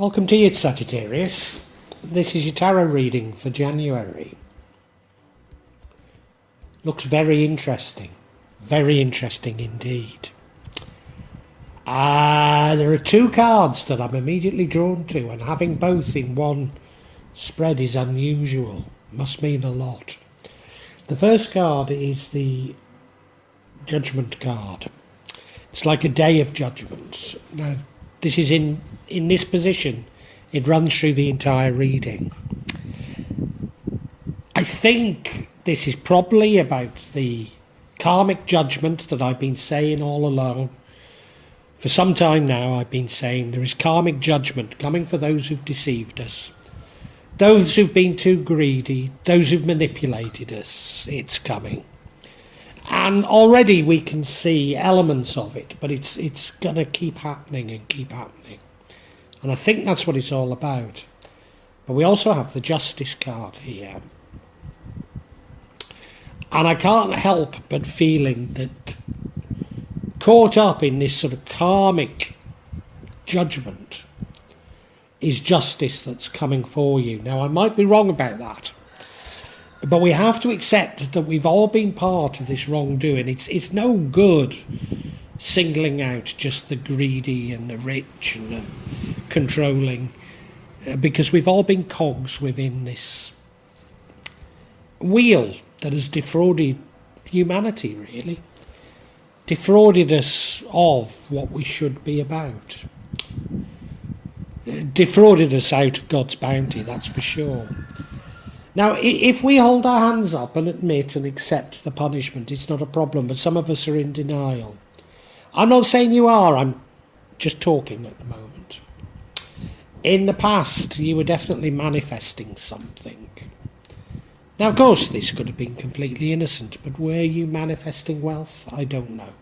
Welcome to you, Sagittarius. This is your tarot reading for January. Looks very interesting indeed. There are two cards that I'm immediately drawn to, and having both in one spread is unusual, must mean a lot. The first card is the Judgment card. It's like a day of judgments. Now, this is in this position. It runs through the entire reading. I think this is probably about the karmic judgment that I've been saying all along. For some time now, I've been saying there is karmic judgment coming for those who've deceived us, those who've been too greedy, those who've manipulated us. It's coming. And already we can see elements of it, but it's going to keep happening and keep happening. And I think that's what it's all about. But we also have the Justice card here. And I can't help but feeling that caught up in this sort of karmic judgment is justice that's coming for you. Now, I might be wrong about that. But we have to accept that we've all been part of this wrongdoing. It's no good singling out just the greedy and the rich and the controlling, because we've all been cogs within this wheel that has defrauded humanity, really. Defrauded us of what we should be about. Defrauded us out of God's bounty, that's for sure. Now, if we hold our hands up and admit and accept the punishment, it's not a problem, but some of us are in denial. I'm not saying you are, I'm just talking at the moment. In the past, you were definitely manifesting something. Now, of course, this could have been completely innocent, but were you manifesting wealth? I don't know.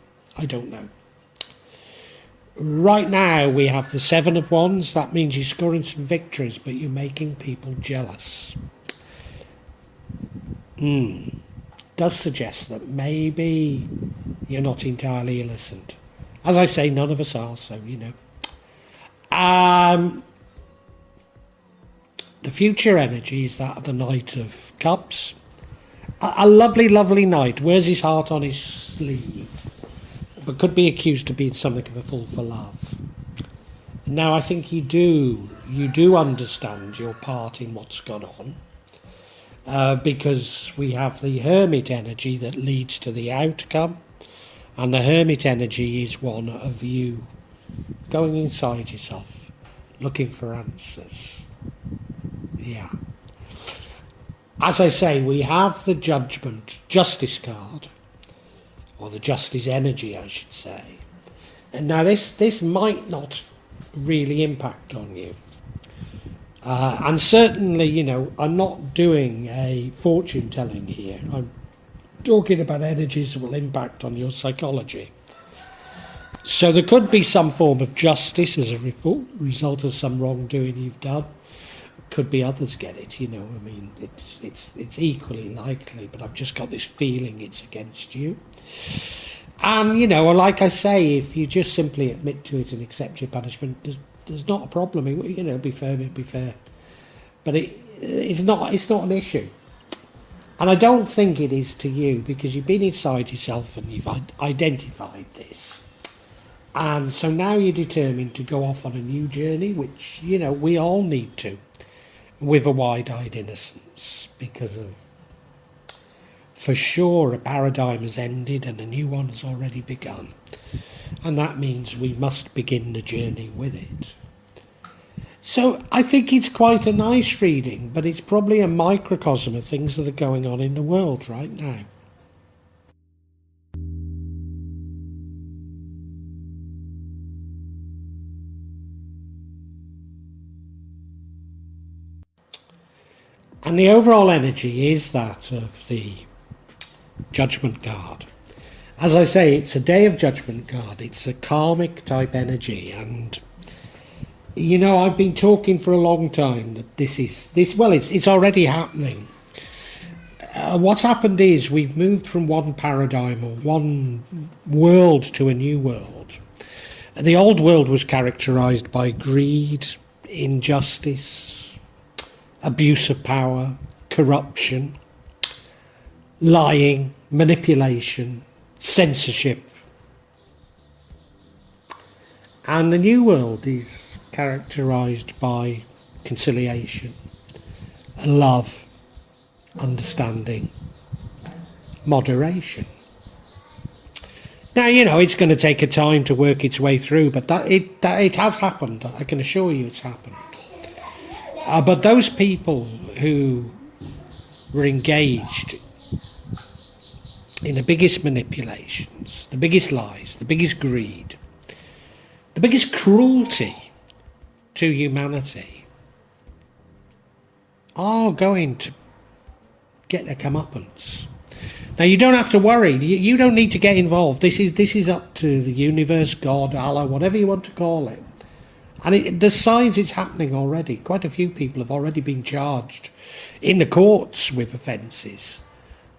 Right now, we have the Seven of Wands. That means you're scoring some victories, but you're making people jealous. Does suggest that maybe you're not entirely innocent. As I say, none of us are, so you know. The future energy is that of the Knight of Cups. A lovely, lovely knight. Wears his heart on his sleeve, but could be accused of being something of a fool for love. Now, I think you do understand your part in what's gone on. Because we have the Hermit energy that leads to the outcome, and the Hermit energy is one of you going inside yourself, looking for answers. Yeah. As I say, we have the Justice card, or the Justice energy, I should say. And now this might not really impact on you. And certainly, you know, I'm not doing a fortune telling here. I'm talking about energies that will impact on your psychology. So there could be some form of justice as a result of some wrongdoing you've done. Could be others get it, you know. I mean, it's equally likely, but I've just got this feeling it's against you. And, you know, like I say, if you just simply admit to it and accept your punishment, there's not a problem. You know, be fair, but it's not an issue. And I don't think it is to you, because you've been inside yourself and you've identified this. And so now you're determined to go off on a new journey, which, you know, we all need to, with a wide-eyed innocence, because of, for sure, a paradigm has ended and a new one has already begun. And that means we must begin the journey with it. So I think it's quite a nice reading, but it's probably a microcosm of things that are going on in the world right now. And the overall energy is that of the Judgment card. As I say, it's a day of judgment card. It's a karmic type energy, and you know, I've been talking for a long time that it's already happening. What's happened is we've moved from one paradigm or one world to a new world. The old world was characterized by greed, injustice, abuse of power, corruption, lying, manipulation, censorship. And the new world is characterised by conciliation, love, understanding, moderation. Now, you know, it's going to take a time to work its way through, but it has happened. I can assure you it's happened. But those people who were engaged in the biggest manipulations, the biggest lies, the biggest greed, the biggest cruelty to humanity are going to get their comeuppance. Now, you don't have to worry. You don't need to get involved. This is up to the universe, God, Allah, whatever you want to call it. And there's signs it's happening already. Quite a few people have already been charged in the courts with offences.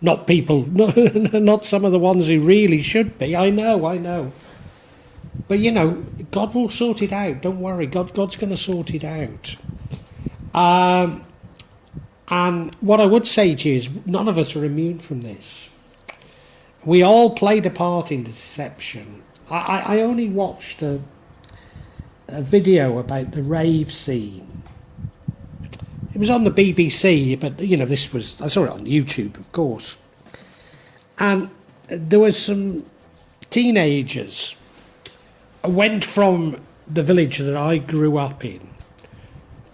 Not people, not some of the ones who really should be. I know. But, you know, God will sort it out. Don't worry. God's going to sort it out. And what I would say to you is none of us are immune from this. We all played a part in the deception. I only watched a video about the rave scene. It was on the BBC, but, you know, I saw it on YouTube, of course. And there was some teenagers went from the village that I grew up in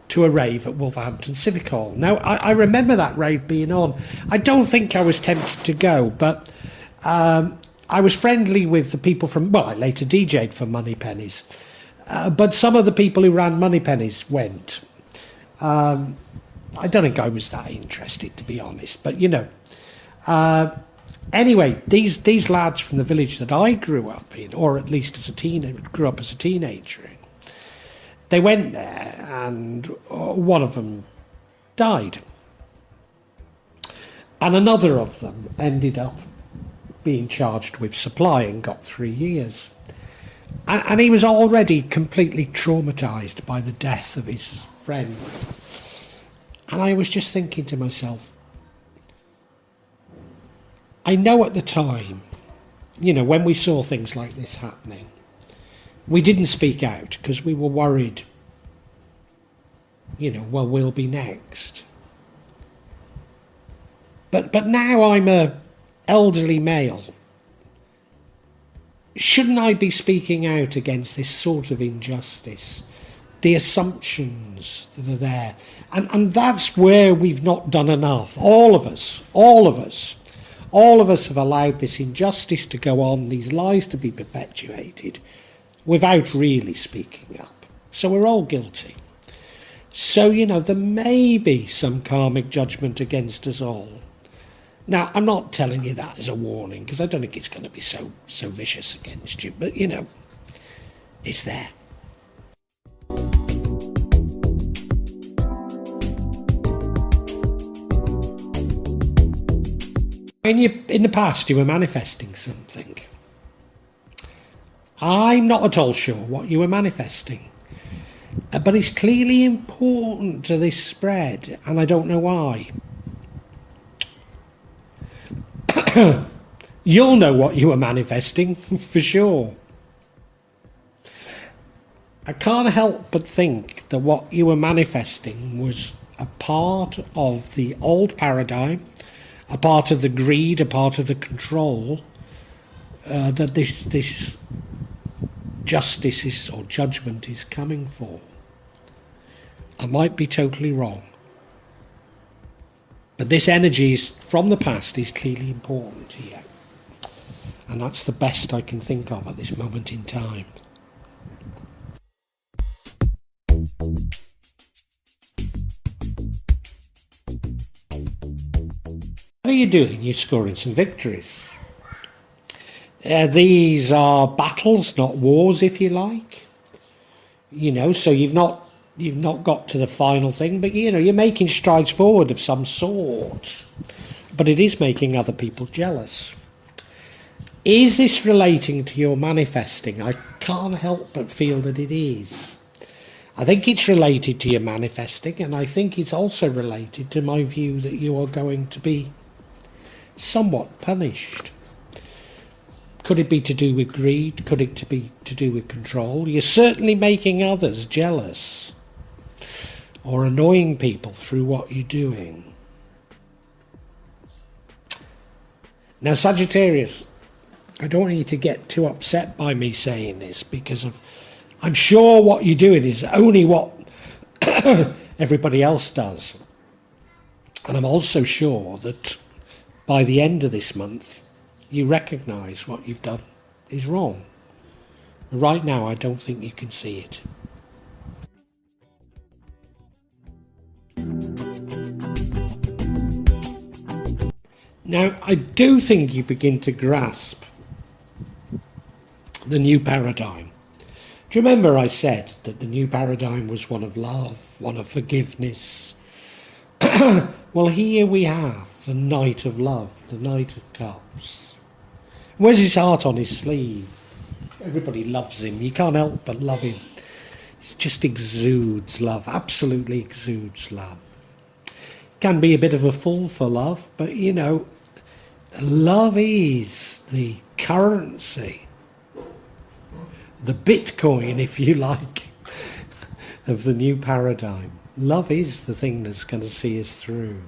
to a rave at Wolverhampton Civic Hall. Now, I remember that rave being on. I don't think I was tempted to go, but I was friendly with the people from, well, I later DJ'd for Money Pennies. But some of the people who ran Money Pennies went. I don't think I was that interested, to be honest, but, you know. Anyway, these lads from the village that I grew up in, or at least grew up as a teenager in, they went there and one of them died. And another of them ended up being charged with supply and got 3 years. And he was already completely traumatised by the death of his friend. And I was just thinking to myself, I know at the time, you know, when we saw things like this happening, we didn't speak out because we were worried, you know, well, we'll be next. But now I'm a elderly male. Shouldn't I be speaking out against this sort of injustice? The assumptions that are there. And that's where we've not done enough. All of us have allowed this injustice to go on, these lies to be perpetuated, without really speaking up. So we're all guilty. So, you know, there may be some karmic judgment against us all. Now, I'm not telling you that as a warning, because I don't think it's going to be so vicious against you, but, you know, it's there. In the past, you were manifesting something. I'm not at all sure what you were manifesting. But it's clearly important to this spread, and I don't know why. You'll know what you were manifesting, for sure. I can't help but think that what you were manifesting was a part of the old paradigm, a part of the greed, a part of the control that this justice is, or judgment is coming for. I might be totally wrong. But this energy from the past is clearly important here. And that's the best I can think of at this moment in time. What are you doing? You're scoring some victories. These are battles, not wars, if you like. You know, so you've not got to the final thing, but, you know, you're making strides forward of some sort. But it is making other people jealous. Is this relating to your manifesting? I can't help but feel that it is. I think it's related to your manifesting, and I think it's also related to my view that you are going to be somewhat punished. Could it be to do with greed? Could it be to do with control? You're certainly making others jealous or annoying people through what you're doing. Now, Sagittarius, I don't want you to get too upset by me saying this, because I'm sure what you're doing is only what everybody else does. And I'm also sure that by the end of this month, you recognise what you've done is wrong. Right now, I don't think you can see it. Now, I do think you begin to grasp the new paradigm. Do you remember I said that the new paradigm was one of love, one of forgiveness? Well, here we have the Knight of Love, the Knight of Cups. Wears his heart on his sleeve. Everybody loves him. You can't help but love him. He just exudes love, absolutely exudes love. Can be a bit of a fool for love, but you know, love is the currency, the Bitcoin, if you like, of the new paradigm. Love is the thing that's going to see us through.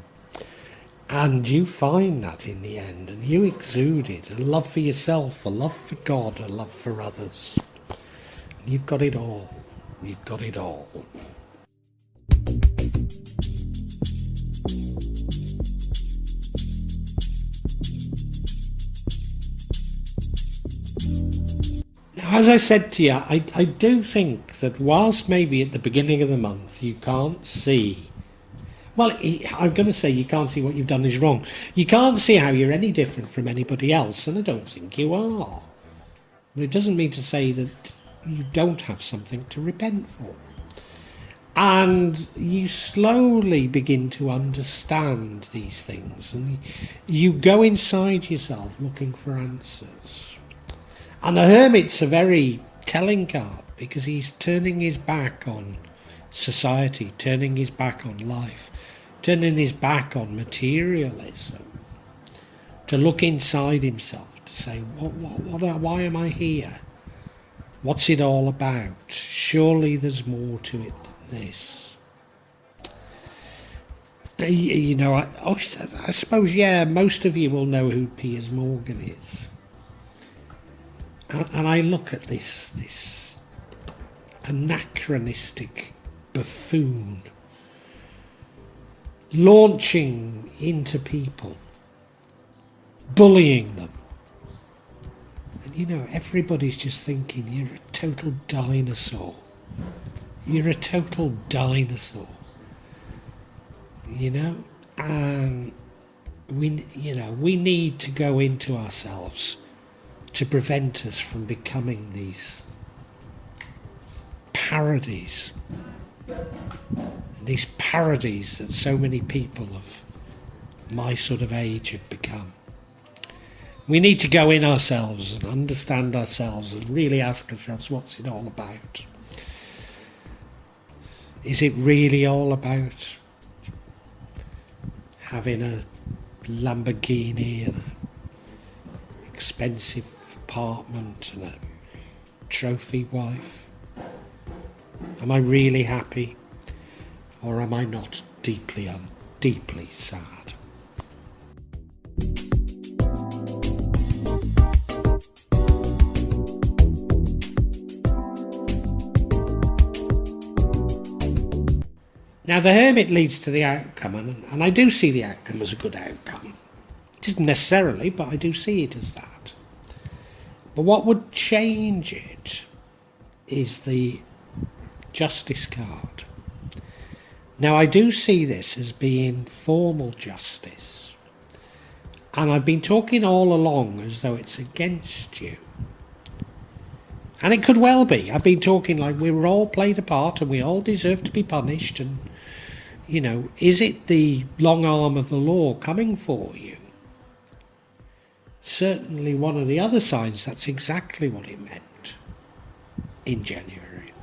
And you find that in the end, and you exude it. A love for yourself, a love for God, a love for others. And you've got it all. You've got it all. Now, as I said to you, I do think that whilst maybe at the beginning of the month you can't see, well, I'm going to say you can't see what you've done is wrong. You can't see how you're any different from anybody else, and I don't think you are. But it doesn't mean to say that you don't have something to repent for. And you slowly begin to understand these things, and you go inside yourself looking for answers. And the Hermit's a very telling card, because he's turning his back on society, turning his back on life, turning his back on materialism, to look inside himself, to say, why am I here? What's it all about? Surely there's more to it than this. You know, I suppose, yeah, most of you will know who Piers Morgan is. And I look at this anachronistic buffoon launching into people, bullying them. And you know, everybody's just thinking, you're a total dinosaur. You're a total dinosaur. You know? And we need to go into ourselves to prevent us from becoming these parodies. These parodies that so many people of my sort of age have become. We need to go in ourselves and understand ourselves and really ask ourselves, what's it all about? Is it really all about having a Lamborghini and an expensive apartment and a trophy wife? Am I really happy, or am I not deeply sad? Now, the Hermit leads to the outcome, and I do see the outcome as a good outcome. It isn't necessarily, but I do see it as that. But what would change it is the Justice card. Now, I do see this as being formal justice, and I've been talking all along as though it's against you. And it could well be. I've been talking like we were all played a part and we all deserve to be punished, and you know, is it the long arm of the law coming for you? Certainly one of the other signs, that's exactly what it meant in January.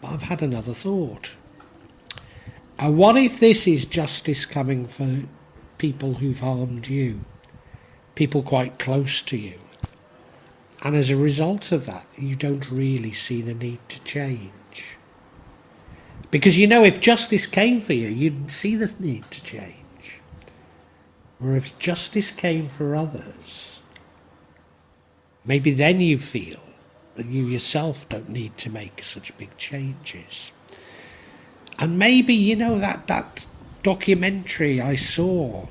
But I've had another thought. What if this is justice coming for people who've harmed you? People quite close to you. And as a result of that, you don't really see the need to change. Because if justice came for you, you'd see the need to change. Or if justice came for others, maybe then you feel that you yourself don't need to make such big changes. And maybe, that documentary I saw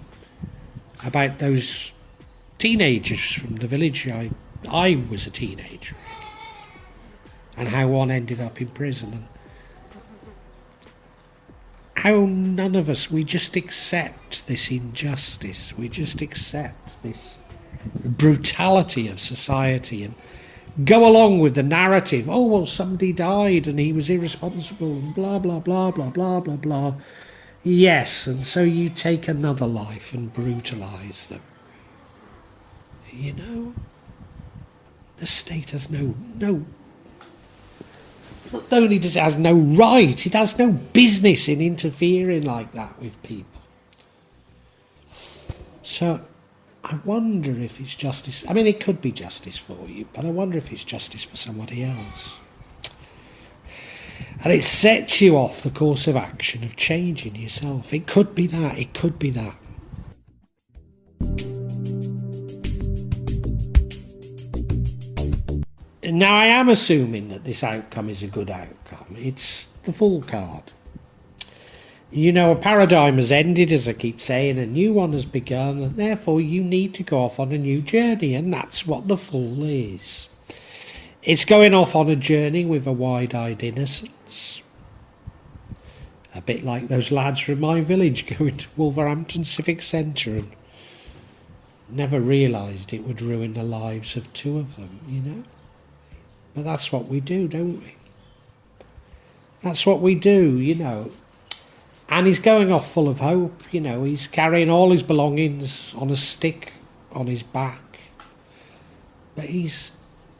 about those teenagers from the village I was a teenager, and how one ended up in prison, and how none of us, we just accept this injustice, we just accept this brutality of society and go along with the narrative. Oh, well, somebody died and he was irresponsible and blah, blah, blah, blah, blah, blah, blah. Yes, and so you take another life and brutalise them. The state has no, not only does it has no right, it has no business in interfering like that with people. So I wonder if it's justice. I mean, it could be justice for you, but I wonder if it's justice for somebody else. And it sets you off the course of action of changing yourself. It could be that, it could be that. Now, I am assuming that this outcome is a good outcome. It's the Fool card. A paradigm has ended, as I keep saying, a new one has begun, and therefore you need to go off on a new journey, and that's what the Fool is. It's going off on a journey with a wide-eyed innocence. A bit like those lads from my village going to Wolverhampton Civic Centre and never realised it would ruin the lives of two of them, But that's what we do, don't we? That's what we do, And he's going off full of hope, He's carrying all his belongings on a stick on his back. But he's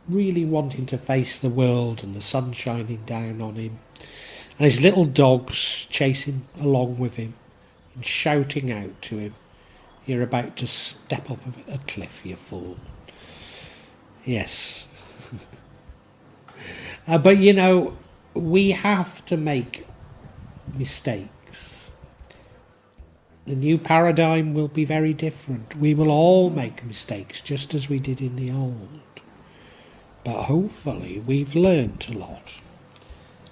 really wanting to face the world and the sun shining down on him. And his little dog's chasing along with him and shouting out to him, "You're about to step up a cliff, you fool." Yes. But we have to make mistakes. The new paradigm will be very different. We will all make mistakes, just as we did in the old. But hopefully we've learnt a lot.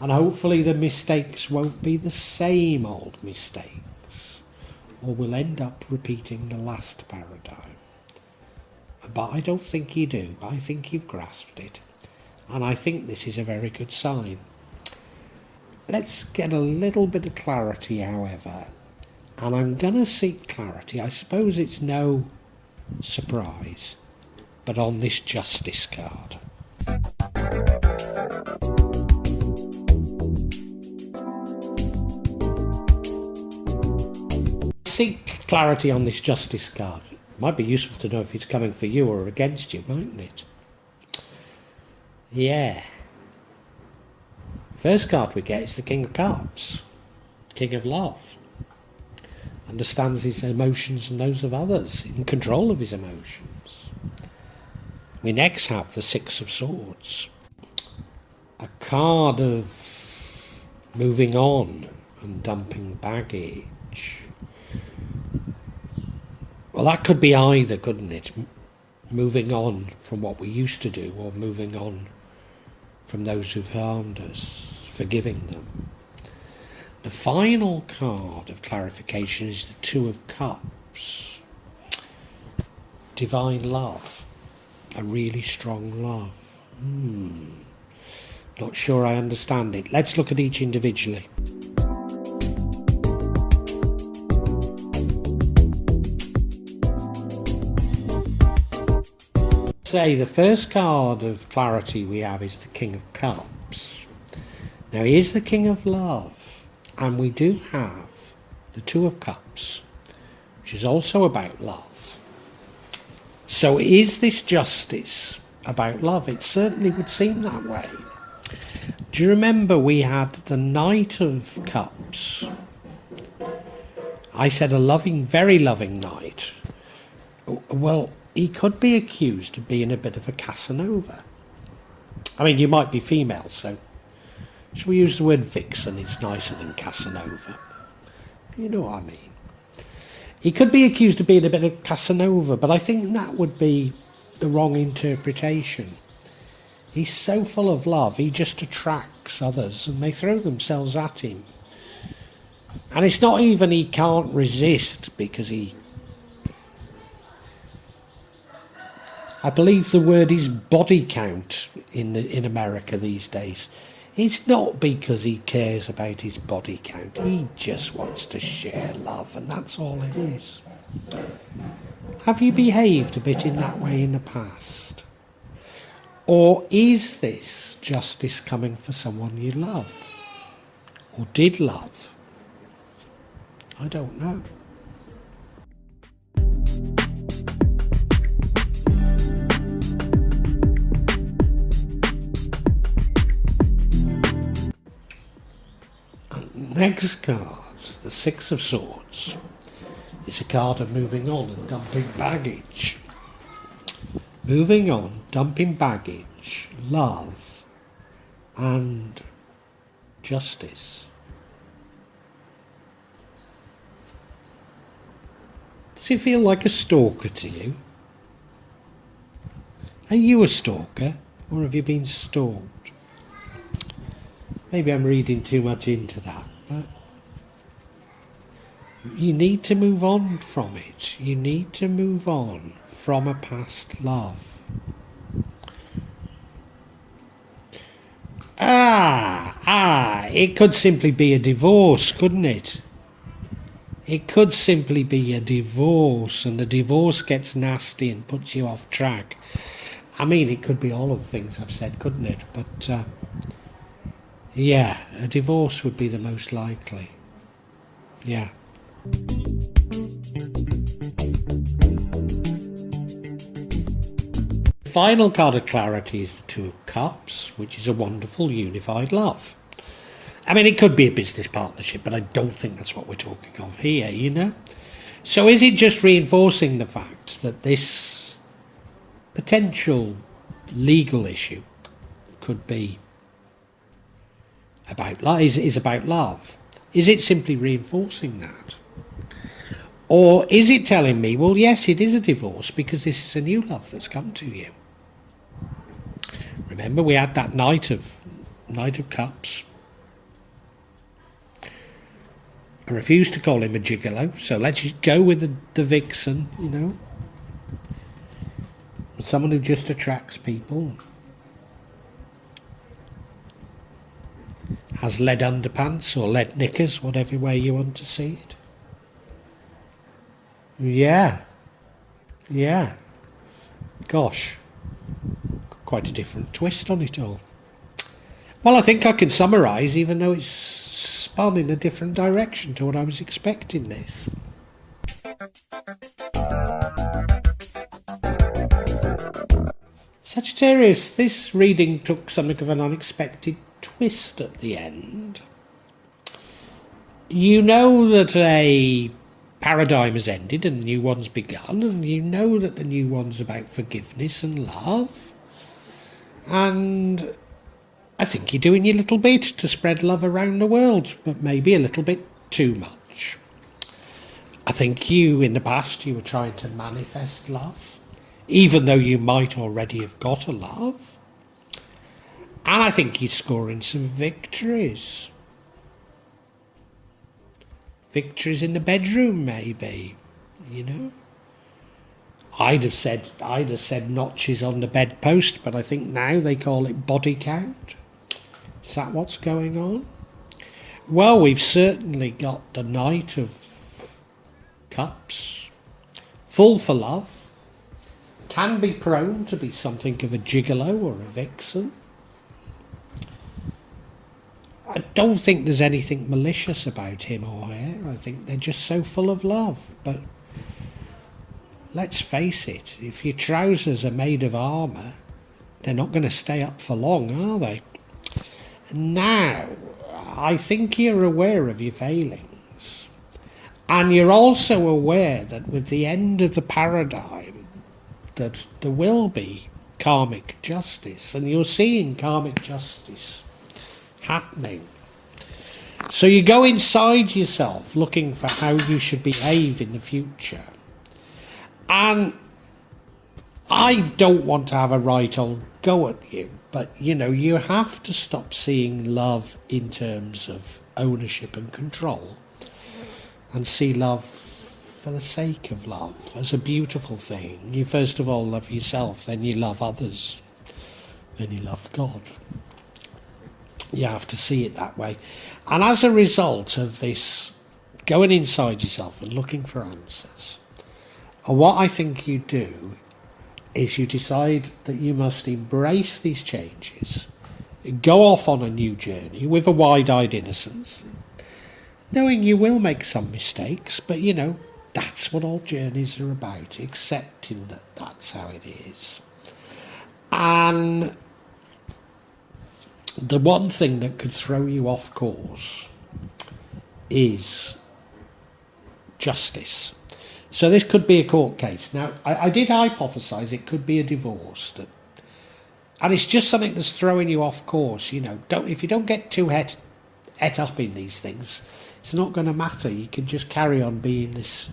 And hopefully the mistakes won't be the same old mistakes, or we'll end up repeating the last paradigm. But I don't think you do. I think you've grasped it. And I think this is a very good sign. Let's get a little bit of clarity, however. And I'm going to seek clarity. I suppose it's no surprise, but on this Justice card. Seek clarity on this Justice card. It might be useful to know if it's coming for you or against you, mightn't it? Yeah. First card we get is the King of Cups, King of Love. Understands his emotions and those of others, in control of his emotions. We next have the Six of Swords, a card of moving on and dumping baggage. Well, that could be either, couldn't it? Moving on from what we used to do, or moving on from those who've harmed us, forgiving them. The final card of clarification is the Two of Cups. Divine love. A really strong love. Not sure I understand it. Let's look at each individually. Say the first card of clarity we have is the King of Cups. Now he is the King of Love, and we do have the Two of Cups, which is also about love. So is this justice about love? It certainly would seem that way. Do you remember we had the Knight of Cups? I said a loving, very loving knight. Well, he could be accused of being a bit of a Casanova. I mean, you might be female, so shall we use the word vixen? It's nicer than Casanova. You know what I mean. He could be accused of being a bit of Casanova, but I think that would be the wrong interpretation. He's so full of love, he just attracts others and they throw themselves at him. And it's not even he can't resist because I believe the word is body count in America these days. It's not because he cares about his body count. He just wants to share love, and that's all it is. Have you behaved a bit in that way in the past? Or is this justice coming for someone you love? Or did love? I don't know. Next card, the Six of Swords, is a card of moving on and dumping baggage. Moving on, dumping baggage, love, and justice. Does it feel like a stalker to you? Are you a stalker, or have you been stalked? Maybe I'm reading too much into that. But you need to move on from it. You need to move on from a past love. It could simply be a divorce, couldn't it? It could simply be a divorce, and the divorce gets nasty and puts you off track. I mean, it could be all of the things I've said, couldn't it? But yeah, a divorce would be the most likely. Yeah. The final card of clarity is the Two of Cups, which is a wonderful unified love. I mean, it could be a business partnership, but I don't think that's what we're talking of here, you know? So is it just reinforcing the fact that this potential legal issue could be about love, is about love? Is it simply reinforcing that? Or is it telling me, well, yes, it is a divorce because this is a new love that's come to you? Remember, we had that Knight of Cups. I refuse to call him a gigolo, so let's go with the vixen, you know. Someone who just attracts people. Has lead underpants or lead knickers, whatever way you want to see it. Yeah. Gosh. Quite a different twist on it all. Well, I think I can summarise, even though it's spun in a different direction to what I was expecting this. Sagittarius, this reading took something of an unexpected twist at the end. You know that a paradigm has ended and a new one's begun, and you know that the new one's about forgiveness and love. And I think you're doing your little bit to spread love around the world, but maybe a little bit too much. I think in the past, you were trying to manifest love, even though you might already have got a love. And I think you're scoring some victories. Victories in the bedroom, maybe, you know. I'd have said notches on the bedpost, but I think now they call it body count. Is that what's going on? Well, we've certainly got the Knight of Cups, full for love, can be prone to be something of a gigolo or a vixen. I don't think there's anything malicious about him or her. I think they're just so full of love. But let's face it, if your trousers are made of armour, they're not going to stay up for long, are they? Now, I think you're aware of your failings. And you're also aware that with the end of the paradigm, that there will be karmic justice. And you're seeing karmic justice happening. So you go inside yourself looking for how you should behave in the future. And I don't want to have a right old go at you, but you have to stop seeing love in terms of ownership and control and see love for the sake of love as a beautiful thing. You first of all love yourself, then you love others, then you love God. You have to see it that way. And as a result of this going inside yourself and looking for answers, what I think you do is you decide that you must embrace these changes, go off on a new journey with a wide-eyed innocence, knowing you will make some mistakes, but that's what all journeys are about, accepting that that's how it is. And the one thing that could throw you off course is justice. So this could be a court case. Now, I did hypothesise it could be a divorce. And it's just something that's throwing you off course. If you don't get too het up in these things, it's not going to matter. You can just carry on being this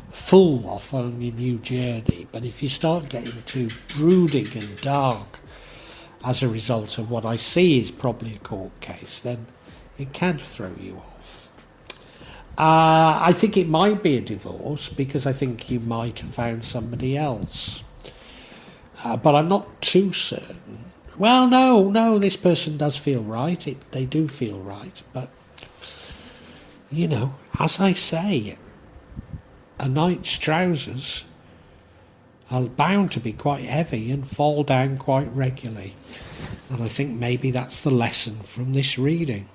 fool off on your new journey. But if you start getting too brooding and dark as a result of what I see is probably a court case, then it can throw you off. I think it might be a divorce because I think you might have found somebody else. But I'm not too certain. Well, no, this person does feel right. They do feel right. But, as I say, a knight's trousers are bound to be quite heavy and fall down quite regularly. And I think maybe that's the lesson from this reading.